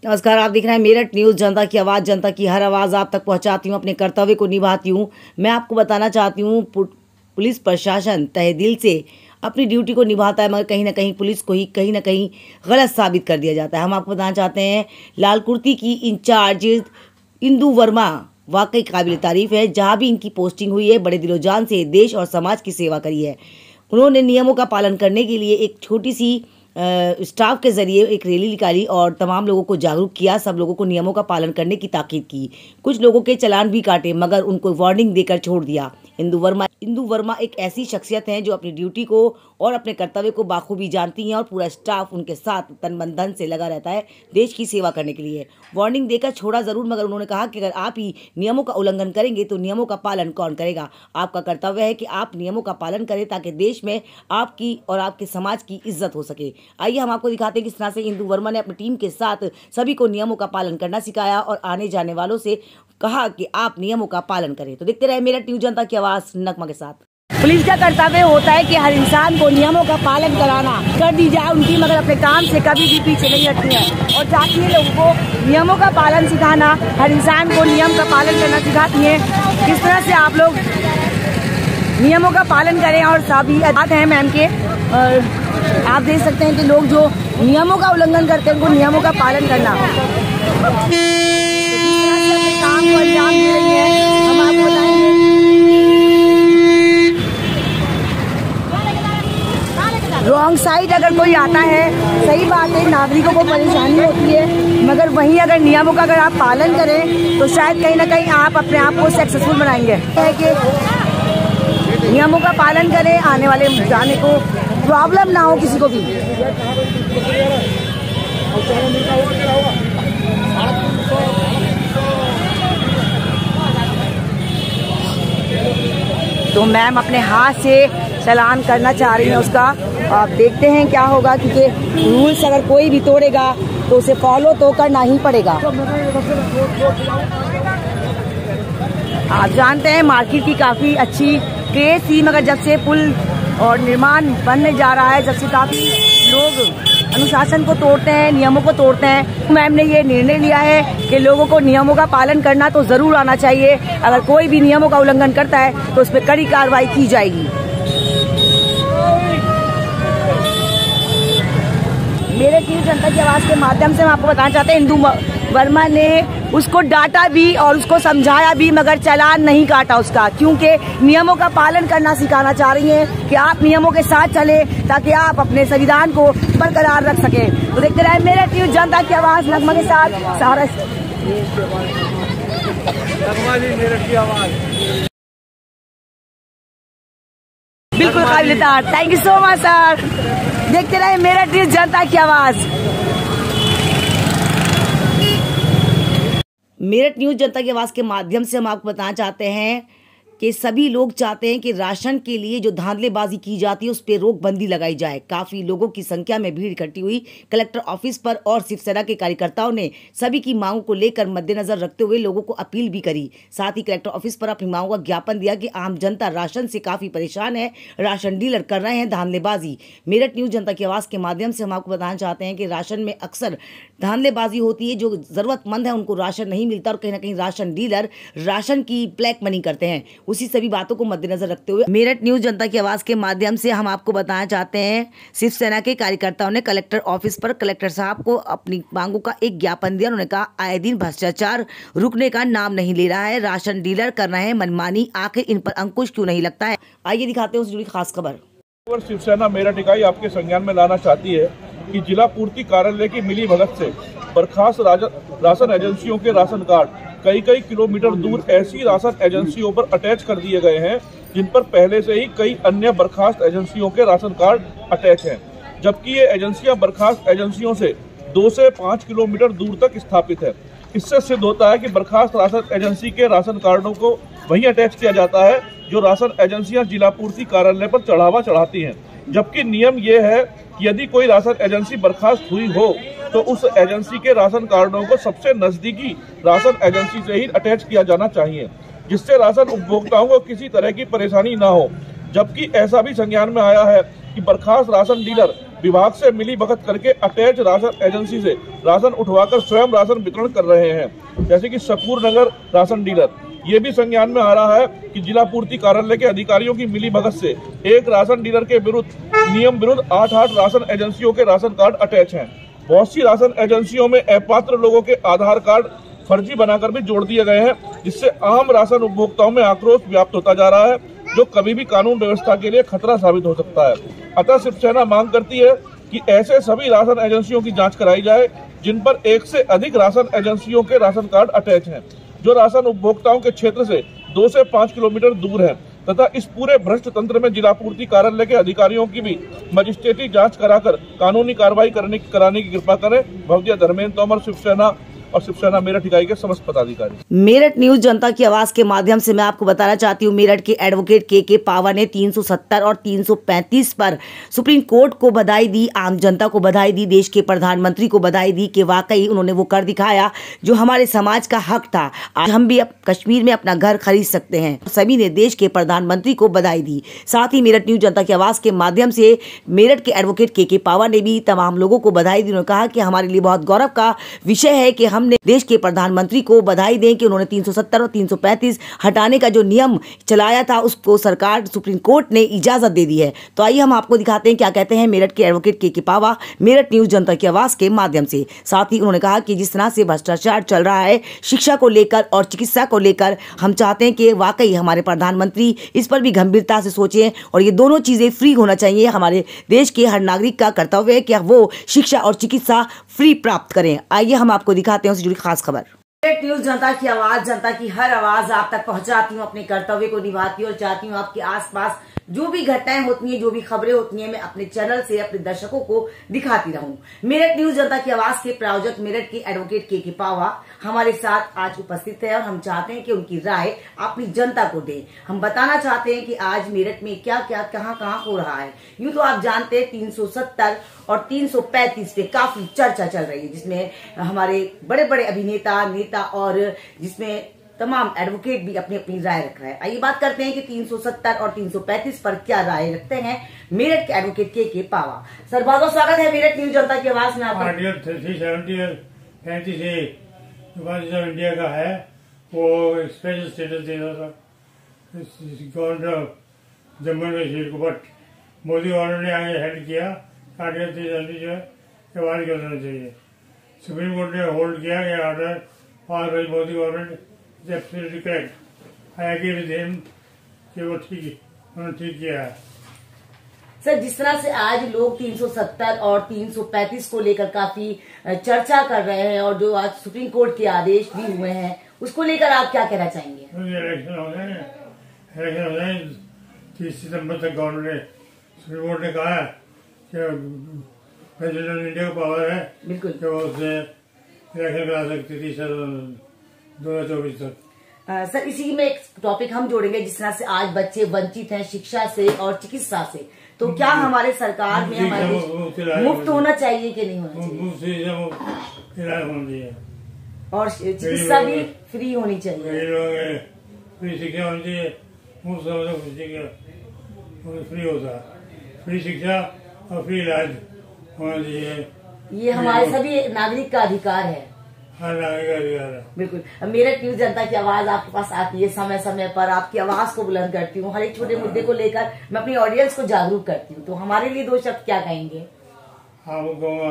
नमस्कार, आप देख रहे हैं मेरठ न्यूज़। जनता की आवाज़, जनता की हर आवाज़ आप तक पहुंचाती हूं, अपने कर्तव्य को निभाती हूं। मैं आपको बताना चाहती हूं, पुलिस प्रशासन तहे दिल से अपनी ड्यूटी को निभाता है, मगर कहीं ना कहीं पुलिस को ही कहीं ना कहीं गलत साबित कर दिया जाता है। हम आपको बताना चाहते हैं, लाल कुर्ती की इंचार्ज इंदु वर्मा वाकई काबिल तारीफ है। जहाँ भी इनकी पोस्टिंग हुई है, बड़े दिलो जान से देश और समाज की सेवा करी है। उन्होंने नियमों का पालन करने के लिए एक छोटी सी स्टाफ के जरिए एक रैली निकाली और तमाम लोगों को जागरूक किया। सब लोगों को नियमों का पालन करने की ताकीद की। कुछ लोगों के चालान भी काटे, मगर उनको वार्निंग देकर छोड़ दिया। इंदु वर्मा एक ऐसी शख्सियत हैं जो अपनी ड्यूटी को और अपने कर्तव्य को बाखूबी जानती हैं और पूरा स्टाफ उनके साथ तन मन धन से लगा रहता है देश की सेवा करने के लिए। वार्निंग देकर छोड़ा जरूर, मगर उन्होंने कहा कि अगर आप ही नियमों का उल्लंघन करेंगे तो नियमों का पालन कौन करेगा। आपका कर्तव्य है कि आप नियमों का पालन करें ताकि देश में आपकी और आपके समाज की इज्जत हो सके। आइए हम आपको दिखाते हैं किस तरह से इंदु वर्मा ने अपनी टीम के साथ सभी को नियमों का पालन करना सिखाया और आने जाने वालों से कहा कि आप नियमों का पालन करें। तो देखते रहे मेरठ न्यूज़, जनता की आवाज़ नगमा के साथ। पुलिस का कर्तव्य होता है कि हर इंसान को नियमों का पालन कराना कर दी जाए उनकी, मगर अपने काम से कभी भी पीछे नहीं हटती है और चाहती है लोगों को नियमों का पालन सिखाना, हर इंसान को नियम का पालन करना सिखाती है। किस तरह से आप लोग नियमों का पालन करें और सभी बात है मैम के। और आप देख सकते हैं कि लोग जो नियमों का उल्लंघन करते हैं उनको नियमों का पालन करना काम को अंजाम दे रही है। हम आपको बताएंगे रॉन्ग साइड अगर कोई आता है, सही बात है, नागरिकों को परेशानी होती है, मगर वहीं अगर नियमों का अगर आप पालन करें तो शायद कहीं ना कहीं आप अपने आप को सक्सेसफुल बनाएंगे। है कि नियमों का पालन करें, आने वाले जाने को प्रॉब्लम ना हो किसी को भी। तो मैम अपने हाथ से चालान करना चाह रही हैं उसका। आप देखते हैं क्या होगा, क्योंकि रूल्स अगर कोई भी तोड़ेगा तो उसे फॉलो तो करना ही पड़ेगा। आप जानते हैं मार्केट की काफ़ी अच्छी क्रेज थी, मगर जब से पुल और निर्माण बनने जा रहा है, जब से काफ़ी लोग अनुशासन को तोड़ते हैं, नियमों को तोड़ते हैं, मैम ने ये निर्णय लिया है कि लोगों को नियमों का पालन करना तो ज़रूर आना चाहिए। अगर कोई भी नियमों का उल्लंघन करता है तो उस पर कड़ी कार्रवाई की जाएगी। मेरे न्यूज़ जनता की आवाज़ के माध्यम से हम आपको बताना चाहते हैं, इंदु वर्मा ने उसको डांटा भी और उसको समझाया भी, मगर चालान नहीं काटा उसका, क्योंकि नियमों का पालन करना सिखाना चाह रही हैं कि आप नियमों के साथ चले ताकि आप अपने संविधान को बरकरार रख सके। तो देखते रहे मेरे न्यूज़ जनता की आवाज़ नगमा के साथ। सहारा बिल्कुल काबिल-ए-तारीफ। Thank you so much sir. देखते रहे मेरठ न्यूज़ जनता की आवाज़। मेरठ न्यूज़ जनता की आवाज़ के माध्यम से हम आपको बताना चाहते हैं कि सभी लोग चाहते हैं कि राशन के लिए जो धांधलेबाजी की जाती है उस पर रोकबंदी लगाई जाए। काफ़ी लोगों की संख्या में भीड़ इकट्ठी हुई कलेक्टर ऑफिस पर और शिवसेना के कार्यकर्ताओं ने सभी की मांगों को लेकर मद्देनजर रखते हुए लोगों को अपील भी करी। साथ ही कलेक्टर ऑफिस पर अपनी मांगों का ज्ञापन दिया कि आम जनता राशन से काफ़ी परेशान है, राशन डीलर कर रहे हैं धांधलेबाजी। मेरठ न्यूज़ जनता की आवाज़ के माध्यम से हम आपको बताना चाहते हैं कि राशन में अक्सर धांधलेबाजी होती है, जो ज़रूरतमंद है उनको राशन नहीं मिलता और कहीं ना कहीं राशन डीलर राशन की ब्लैक मनी करते हैं। उसी सभी बातों को मद्देनजर रखते हुए मेरठ न्यूज़ जनता की आवाज़ के माध्यम से हम आपको बताना चाहते हैं, शिवसेना के कार्यकर्ताओं ने कलेक्टर ऑफिस पर कलेक्टर साहब को अपनी मांगों का एक ज्ञापन दिया। उन्होंने कहा आए दिन भ्रष्टाचार रुकने का नाम नहीं ले रहा है, राशन डीलर कर रहे हैं मनमानी, आखिर इन पर अंकुश क्यों नहीं लगता है। आइए दिखाते हैं उससे जुड़ी खास खबर। शिवसेना मेरठ इकाई आपके संज्ञान में लाना चाहती है कि जिला पूर्ति कार्यालय की मिली भगत से बर्खास्त राशन एजेंसियों के राशन कार्ड कई किलोमीटर दूर ऐसी राशन एजेंसियों पर अटैच कर दिए गए हैं जिन पर पहले से ही कई अन्य बर्खास्त एजेंसियों के राशन कार्ड अटैच हैं, जबकि ये एजेंसियां बर्खास्त एजेंसियों से 2 से 5 किलोमीटर दूर तक स्थापित है। इससे सिद्ध होता है कि बर्खास्त राशन एजेंसी के राशन कार्डों को वहीं अटैच किया जाता है जो राशन एजेंसियां जिला पूर्ति कार्यालय पर चढ़ावा चढ़ाती हैं, जबकि नियम ये है कि यदि कोई राशन एजेंसी बर्खास्त हुई हो तो उस एजेंसी के राशन कार्डों को सबसे नजदीकी राशन एजेंसी से ही अटैच किया जाना चाहिए, जिससे राशन उपभोक्ताओं को किसी तरह की परेशानी ना हो। जबकि ऐसा भी संज्ञान में आया है कि बर्खास्त राशन डीलर विभाग से मिली भगत करके अटैच राशन एजेंसी से राशन उठवाकर स्वयं राशन वितरण कर रहे हैं। जैसे कि शकूर नगर राशन डीलर, ये भी संज्ञान में आ रहा है कि जिला पूर्ति कार्यालय के अधिकारियों की मिली भगत से एक राशन डीलर के विरुद्ध नियम विरुद्ध 8 राशन एजेंसियों के राशन कार्ड अटैच हैं। बहुत सी राशन एजेंसियों में अपात्र लोगों के आधार कार्ड फर्जी बनाकर भी जोड़ दिए गए हैं, जिससे आम राशन उपभोक्ताओं में आक्रोश व्याप्त होता जा रहा है, जो कभी भी कानून व्यवस्था के लिए खतरा साबित हो सकता है। अतः शिवसेना मांग करती है कि ऐसे सभी राशन एजेंसियों की जांच कराई जाए जिन पर एक से अधिक राशन एजेंसियों के राशन कार्ड अटैच हैं, जो राशन उपभोक्ताओं के क्षेत्र से 2 से 5 किलोमीटर दूर है, तथा इस पूरे भ्रष्ट तंत्र में जिला पूर्ति कार्यालय के अधिकारियों की भी मजिस्ट्रेटी जांच कराकर कानूनी कार्रवाई कराने की कृपा करें। भवदिया धर्मेंद्र तोमर, शिवसेना और शिवसेना मेरठ इकाई के समस्त पदाधिकारी। मेरठ न्यूज जनता की आवाज के माध्यम से मैं आपको बताना चाहती हूँ, मेरठ के एडवोकेट के पावर ने 370 और 335 पर सुप्रीम कोर्ट को बधाई दी, आम जनता को बधाई दी, देश के प्रधानमंत्री को बधाई दी कि वाकई उन्होंने वो कर दिखाया जो हमारे समाज का हक था। आज हम भी कश्मीर में अपना घर खरीद सकते हैं। सभी ने देश के प्रधानमंत्री को बधाई दी। साथ ही मेरठ न्यूज जनता की आवाज के माध्यम से मेरठ के एडवोकेट के पावर ने भी तमाम लोगों को बधाई दी। उन्होंने कहा कि हमारे लिए बहुत गौरव का विषय है कि हमने देश के प्रधानमंत्री को बधाई दें कि उन्होंने 370 और 335 हटाने का जो नियम चलाया था उसको सरकार सुप्रीम कोर्ट ने इजाजत दे दी है। तो आइए हम आपको दिखाते हैं क्या कहते हैं मेरठ के एडवोकेट के पावा मेरठ न्यूज जनता की आवाज के माध्यम से। साथ ही उन्होंने कहा कि जिस तरह से भ्रष्टाचार चल रहा है शिक्षा को लेकर और चिकित्सा को लेकर, हम चाहते हैं कि वाकई हमारे प्रधानमंत्री इस पर भी गंभीरता से सोचें और ये दोनों चीजें फ्री होना चाहिए। हमारे देश के हर नागरिक का कर्तव्य है कि वो शिक्षा और चिकित्सा फ्री प्राप्त करें। आइए हम आपको दिखाते हैं उससे जुड़ी खास खबर। न्यूज जनता की आवाज, जनता की हर आवाज आप तक पहुंचाती हूँ, अपने कर्तव्य को निभाती हूँ और चाहती हूँ आपके आसपास जो भी घटनाएं होती हैं, जो भी खबरें होती हैं, मैं अपने चैनल से अपने दर्शकों को दिखाती रहूं। मेरठ न्यूज जनता की आवाज के प्रायोजक मेरठ के एडवोकेट के पावा हमारे साथ आज उपस्थित है और हम चाहते हैं कि उनकी राय अपनी जनता को दें। हम बताना चाहते हैं कि आज मेरठ में क्या क्या कहां हो रहा है। यूं तो आप जानते हैं 370 और 335 पे काफी चर्चा चल रही है, जिसमें हमारे बड़े बड़े अभिनेता, नेता और जिसमें तमाम एडवोकेट भी अपनी अपनी राय रख रहे हैं। आइए बात करते हैं कि 370 और 335 पर क्या राय रखते हैं मेरठ के एडवोकेट के पावा। सर बहुत बहुत स्वागत है मेरठ न्यूज जनता की आवाज में आपका। आर्टिकल 370 और 35A जो इंडिया का है वो स्पेशल स्टेटस देना था governor of Jammu and Kashmir को, बट मोदी गवर्नमेंट ने आगे हेल्प किया। आर्टिकल 370 जो है वारिस कर देना चाहिए। सुप्रीम कोर्ट ने होल्ड किया कि order pass by Modi government is absolutely correct. I agree with him कि वो उन्होंने ठीक किया है। सर जिस तरह से आज लोग 370 और 335 को लेकर काफी चर्चा कर रहे हैं और जो आज सुप्रीम कोर्ट के आदेश भी हुए हैं उसको लेकर आप क्या कहना चाहेंगे? इलेक्शन हो जाए 30 सितंबर तक गवर्नमेंट ने सुप्रीम कोर्ट ने कहा है कि प्रेसिडेंट इंडिया को पावर है बिल्कुल कि वो उससे इलेक्शन करा सकती 30 2024 तक। सर इसी में एक टॉपिक हम जोड़ेंगे, जिस तरह से आज बच्चे वंचित हैं शिक्षा से और चिकित्सा से, तो क्या हमारे सरकार में हमारे मुफ्त होना चाहिए कि नहीं होना चाहिए? मुफ्त इलाज होना चाहिए और चिकित्सा भी फ्री होनी चाहिए। फ्री शिक्षा होनी चाहिए, मुफ्त फ्री होता है, फ्री शिक्षा और फ्री इलाज होना चाहिए। ये हमारे सभी नागरिक का अधिकार है। हर नागरिक का अधिकार है। बिल्कुल। मेरठ न्यूज जनता की आवाज आपके पास आती है, समय समय पर आपकी आवाज को बुलंद करती हूँ, हर एक छोटे मुद्दे को लेकर मैं अपनी ऑडियंस को जागरूक करती हूँ। तो हमारे लिए 2 शब्द क्या कहेंगे? हाँ वो कहूँगा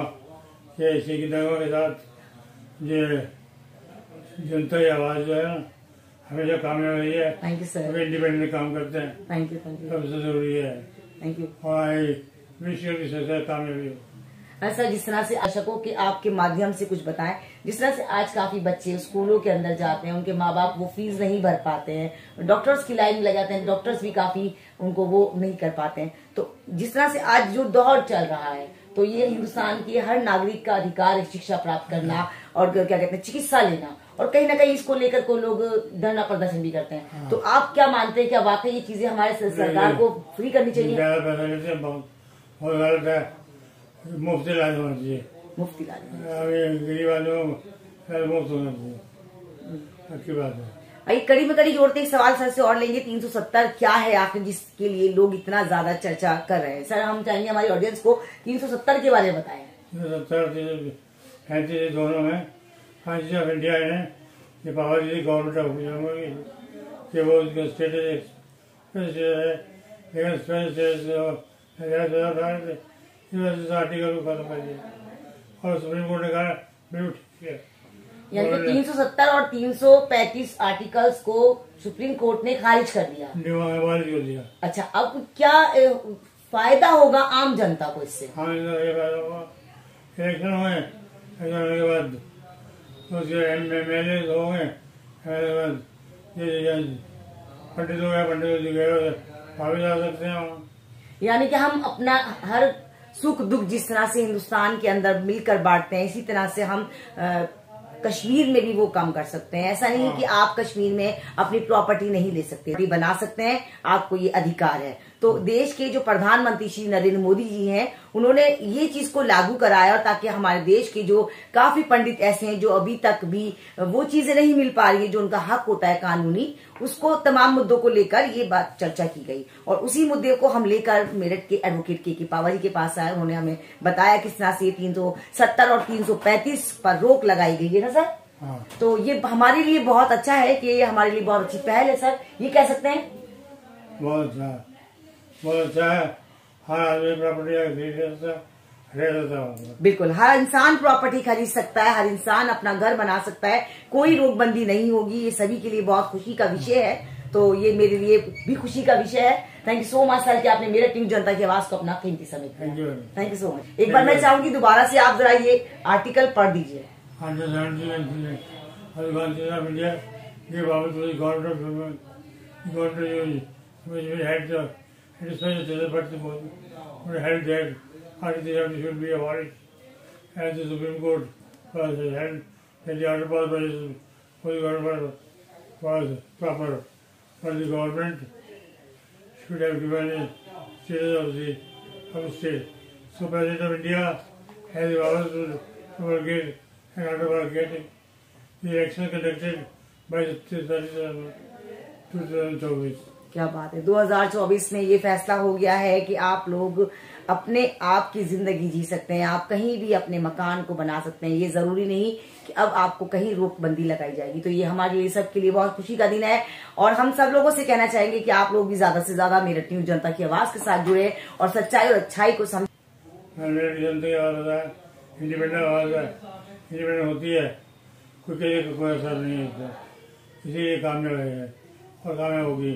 कि इसी की दंगों के साथ ये जनता की आवाज जो है ना हमेशा कामयाब रही है। Thank you sir. इंडिपेंडेंट काम करते हैं। थैंक यू सबसे जरूरी है। Thank you. और विश्व की सरकार कामयाबी हो। सर जिस तरह से दर्शकों के आपके माध्यम से कुछ बताएं, जिस तरह से आज काफी बच्चे स्कूलों के अंदर जाते हैं, उनके माँ बाप वो फीस नहीं भर पाते हैं, डॉक्टर्स की लाइन में लग जाते हैं, डॉक्टर्स भी काफी उनको वो नहीं कर पाते हैं। तो जिस तरह से आज जो दौर चल रहा है, तो ये हिंदुस्तान के हर नागरिक का अधिकार है शिक्षा प्राप्त करना और क्या कहते हैं चिकित्सा लेना, और कहीं ना कहीं इसको लेकर को लोग धरना प्रदर्शन भी करते हैं। तो आप क्या मानते हैं, क्या वाकई ये चीजें हमारे सरकार को फ्री करनी चाहिए? मुफ्त इलाज होना चाहिए। मुफ्त इलाज गरीब आदमी मुफ्त होना चाहिए। अच्छी बात है। एक कड़ी में कड़ी जोड़ते एक सवाल सर से और लेंगे। 370 क्या है आखिर जिसके लिए लोग इतना ज्यादा चर्चा कर रहे हैं? सर हम चाहेंगे हमारी ऑडियंस को 370 के बारे में बताएं। 370 दोनों में कांस्टिट्यूशन ऑफ इंडिया है, ये पावर जी गवर्नमेंट ऑफ कि वो उसका स्टेटस है, लेकिन स्टेटस आर्टिकल को खत्म कर दिया और सुप्रीम कोर्ट ने कहा बिल्कुल ठीक है। यानी कि 370 और 335 आर्टिकल्स को सुप्रीम कोर्ट ने खारिज कर दिया। अच्छा, अब क्या फायदा होगा आम जनता को इससे? हाँ, इलेक्शन हुए, इलेक्शन होने के बाद उसके MLA हो गए, पंडित हो गया, पंडित जी गए वापस जा सकते हैं। यानी कि हम अपना हर सुख दुख जिस तरह से हिंदुस्तान के अंदर मिलकर बांटते हैं, इसी तरह से हम कश्मीर में भी वो काम कर सकते हैं। ऐसा नहीं है कि आप कश्मीर में अपनी प्रॉपर्टी नहीं ले सकते, भी बना सकते हैं, आपको ये अधिकार है। तो देश के जो प्रधानमंत्री श्री नरेंद्र मोदी जी हैं, उन्होंने ये चीज को लागू कराया, और ताकि हमारे देश के जो काफी पंडित ऐसे हैं जो अभी तक भी वो चीजें नहीं मिल पा रही है जो उनका हक होता है कानूनी, उसको तमाम मुद्दों को लेकर ये बात चर्चा की गई। और उसी मुद्दे को हम लेकर मेरठ के एडवोकेट के पावर जी के पास आए। उन्होंने हमें बताया किस तरह से 370 और 335 पर रोक लगाई गई है ना सर। हाँ। तो ये हमारे लिए बहुत अच्छा है कि ये हमारे लिए बहुत अच्छी पहल है सर, ये कह सकते हैं। बहुत अच्छा है। हर आदमी प्रॉपर्टी खरीद सकता है। बिल्कुल, हर इंसान प्रॉपर्टी खरीद सकता है, हर इंसान अपना घर बना सकता है, कोई रोकबंदी नहीं होगी। ये सभी के लिए बहुत खुशी का विषय है, तो ये मेरे लिए भी खुशी का विषय है। Thank you so much sir कि आपने मेरठ न्यूज जनता की आवाज को अपना कीमती समय दिया। Thank you so much. एक बार मैं चाहूंगी दोबारा से आप जरा ये आर्टिकल पढ़ दीजिए। should be abolished, as the Supreme Court was held that the order passed by the government was proper, but the government should have given a status of the state. So President of India has the powers to promulgate and order promulgating the election conducted by the 2024. क्या बात है, 2024 में ये फैसला हो गया है कि आप लोग अपने आप की जिंदगी जी सकते हैं, आप कहीं भी अपने मकान को बना सकते हैं। ये जरूरी नहीं कि अब आपको कहीं रोकबंदी लगाई जाएगी। तो ये हमारे लिए सबके लिए बहुत खुशी का दिन है, और हम सब लोगों से कहना चाहेंगे कि आप लोग भी ज्यादा से ज्यादा मेरठ न्यूज जनता की आवाज के साथ जुड़े और सच्चाई और अच्छाई को समझ। इंडिपेंडेंट होती है, कोई असर नहीं होता, इसीलिए कामयाब है और कामयाब होगी।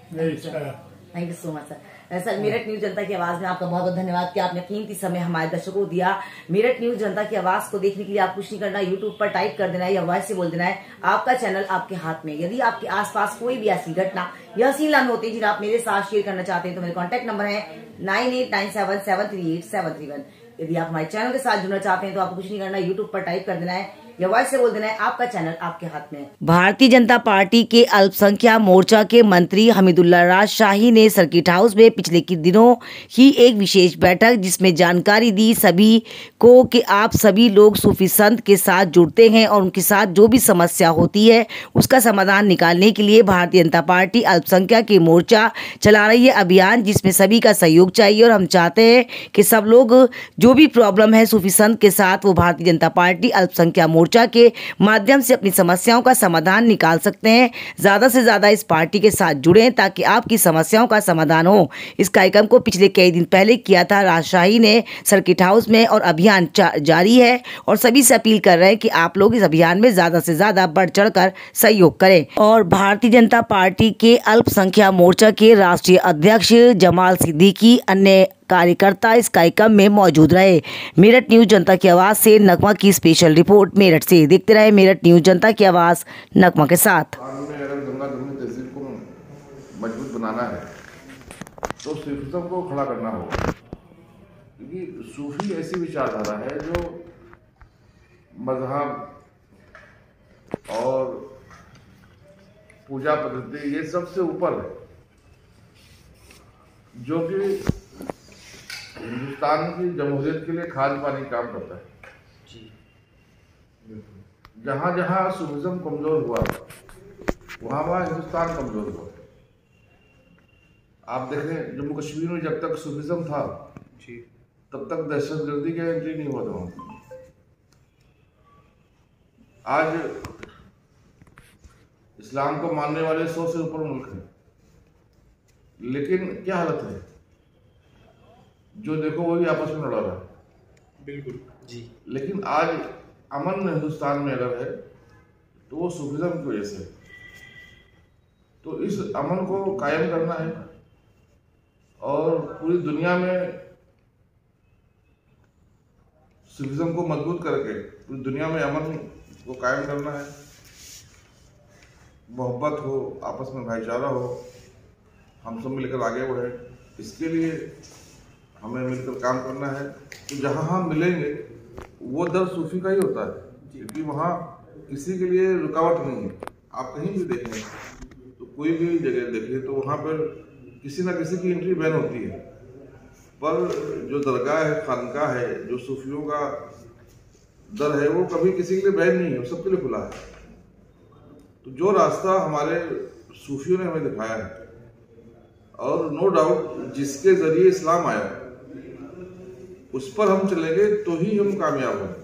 Thank you so much sir. Sir, Meerut news जनता की आवाज में आपका बहुत बहुत धन्यवाद कि आपने कीमती समय हमारे दर्शकों को दिया। मेरठ न्यूज जनता की आवाज को देखने के लिए आप कुछ नहीं करना, यूट्यूब पर टाइप कर देना है या वॉइस से बोल देना है। आपका चैनल आपके हाथ में। यदि आपके आसपास कोई भी ऐसी घटना या हसीन लम्हे होते हैं जिन्हें आप मेरे साथ शेयर करना चाहते हैं, तो मेरे कॉन्टैक्ट नंबर है 9897738731। यदि आप हमारे चैनल के साथ जुड़ना चाहते हैं तो आपको कुछ नहीं करना, यूट्यूब पर टाइप कर देना है या वॉइस से बोल देना है। आपका चैनल आपके हाथ में। भारतीय जनता पार्टी के अल्पसंख्यक मोर्चा के मंत्री हमीदुल्लाह राजशाही ने सर्किट हाउस में पिछले कुछ दिनों ही एक विशेष बैठक जिसमें जानकारी दी सभी को कि आप सभी लोग सूफी संत के साथ जुड़ते हैं और उनके साथ जो भी समस्या होती है उसका समाधान निकालने के लिए भारतीय जनता पार्टी अल्पसंख्यक के मोर्चा चला रही है अभियान, जिसमें सभी का सहयोग चाहिए। और हम चाहते हैं कि सब लोग जो भी प्रॉब्लम है सूफी संत के साथ, वो भारतीय जनता पार्टी अल्पसंख्यक मोर्चा के माध्यम से अपनी समस्याओं का समाधान निकाल सकते हैं। ज्यादा से ज्यादा इस पार्टी के साथ जुड़ें ताकि आपकी समस्याओं का समाधान हो। इस कार्यक्रम को पिछले कई दिन पहले किया था राजशाही ने सर्किट हाउस में, और अभियान जारी है और सभी से अपील कर रहे हैं कि आप लोग इस अभियान में ज्यादा से ज्यादा बढ़ चढ़कर सहयोग करें। और भारतीय जनता पार्टी के अल्पसंख्यक मोर्चा के राष्ट्रीय अध्यक्ष जमाल सिद्दीकी, अन्य कार्यकर्ता इस कार्यक्रम में मौजूद रहे। मेरठ न्यूज जनता की आवाज से नगमा की स्पेशल रिपोर्ट मेरठ से। देखते रहे मेरठ न्यूज जनता की आवाज नगमा के साथ। अगर गंगा जमुनी तहसील को मजबूत बनाना है तो सूफीज़म को खड़ा करना होगा, क्योंकि सूफी ऐसी विचारधारा है जो मजहब और पूजा पद्धति ये सबसे ऊपर है, जो कि हिंदुस्तान की जमहूरियत के लिए खाद पानी काम करता है। जहाँ जहाँ सूफीज़म कमजोर हुआ वहाँ हिंदुस्तान कमजोर हुआ। आप देखें जम्मू कश्मीर में जब तक सूफिज्म था जी, तब तक दहशतगर्दी का एंट्री नहीं हुआ था वहाँ। आज इस्लाम को मानने वाले 100 से ऊपर मुल्क हैं, लेकिन क्या हालत है, जो देखो वही आपस में लड़ा रहा है। बिल्कुल जी। लेकिन आज अमन हिंदुस्तान में अगर है तो वो सूफिज्म की वजह से। तो इस अमन को कायम करना है और पूरी दुनिया में सूफिज्म को मजबूत करके पूरी दुनिया में अमन को कायम करना है। मोहब्बत हो, आपस में भाईचारा हो, हम सब मिलकर आगे बढ़े, इसके लिए हमें मिलकर काम करना है। तो जहाँ हम मिलेंगे वो दर सूफी का ही होता है, क्योंकि वहाँ किसी के लिए रुकावट नहीं है। आप कहीं भी देखें तो कोई भी जगह देखिए तो वहाँ पर किसी ना किसी की एंट्री बैन होती है, पर जो दरगाह है, खानका है, जो सूफियों का दर है, वो कभी किसी के लिए बैन नहीं है, वो सबके लिए खुला है। तो जो रास्ता हमारे सूफियों ने हमें दिखाया है, और नो डाउट जिसके जरिए इस्लाम आया उस पर हम चलेंगे तो ही हम कामयाब हैं।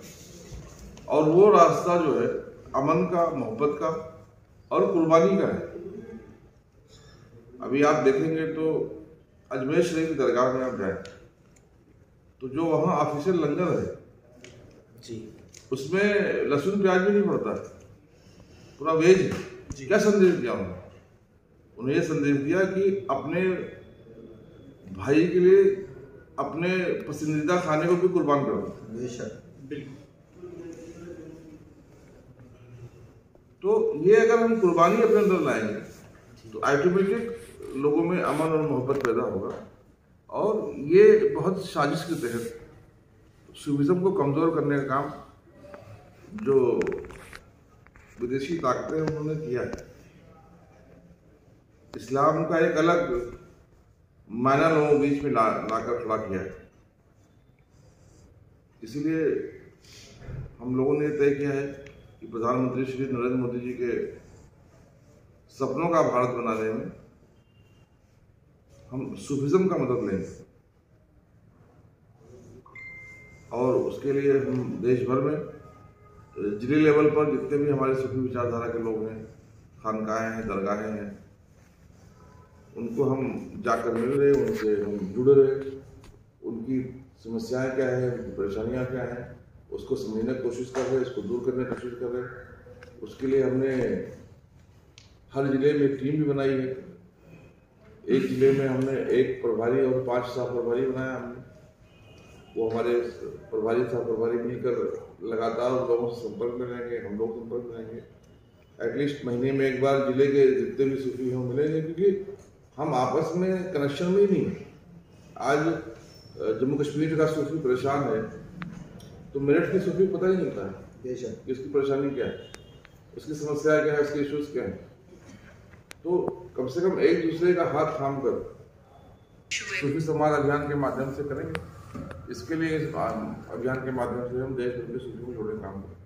और वो रास्ता जो है अमन का, मोहब्बत का और कुर्बानी का है। अभी आप देखेंगे तो अजमेर शरीफ की दरगाह में आप जाए तो जो वहाँ ऑफिशियल लंगर है जी, उसमें लहसुन प्याज भी नहीं पड़ता, पूरा वेज है। क्या संदेश दिया उन्हें ये संदेश दिया कि अपने भाई के लिए अपने पसंदीदा खाने को भी कुर्बान करो। बेशक, बिल्कुल। तो ये अगर हम कुर्बानी अपने अंदर लाएंगे तो ऑटोमेटिक लोगों में अमन और मोहब्बत पैदा होगा। और ये बहुत साजिश के तहत सूफिज्म को कमज़ोर करने का काम जो विदेशी ताकतें उन्होंने किया है। इस्लाम का एक अलग मायना लोगों के बीच में लाकर खड़ा किया है। इसीलिए हम लोगों ने तय किया है कि प्रधानमंत्री श्री नरेंद्र मोदी जी के सपनों का भारत बनाने में हम सूफिज्म का मदद लेंगे, और उसके लिए हम देश भर में जिले लेवल पर जितने भी हमारे सूफी विचारधारा के लोग हैं, खानकाहें हैं, दरगाहें हैं, उनको हम जाकर मिल रहे, उनसे हम जुड़ रहे, उनकी समस्याएं क्या है, उनकी परेशानियां क्या हैं, उसको समझने की कोशिश कर रहे, इसको दूर करने की कोशिश कर रहे। उसके लिए हमने हर जिले में टीम भी बनाई है। एक जिले में हमने एक प्रभारी और 5 सह प्रभारी बनाया हमने। वो हमारे प्रभारी सह प्रभारी मिलकर लगातार लोगों से संपर्क में रहेंगे, हम लोग संपर्क में रहेंगे। एटलीस्ट महीने में एक बार जिले के जितने भी सूफी हैं मिलेंगे, क्योंकि हम आपस में कनेक्शन में ही नहीं है। आज जम्मू कश्मीर का सूफी परेशान है तो मेरठ की सूफी को पता नहीं चलता है कि उसकी परेशानी क्या है, उसकी समस्या क्या है, उसके इश्यूज क्या है। तो कम से कम एक दूसरे का हाथ थाम कर सूफी समाज अभियान के माध्यम से करेंगे। इसके लिए इस अभियान के माध्यम से हम देश भर के सूफी को जोड़े काम करें।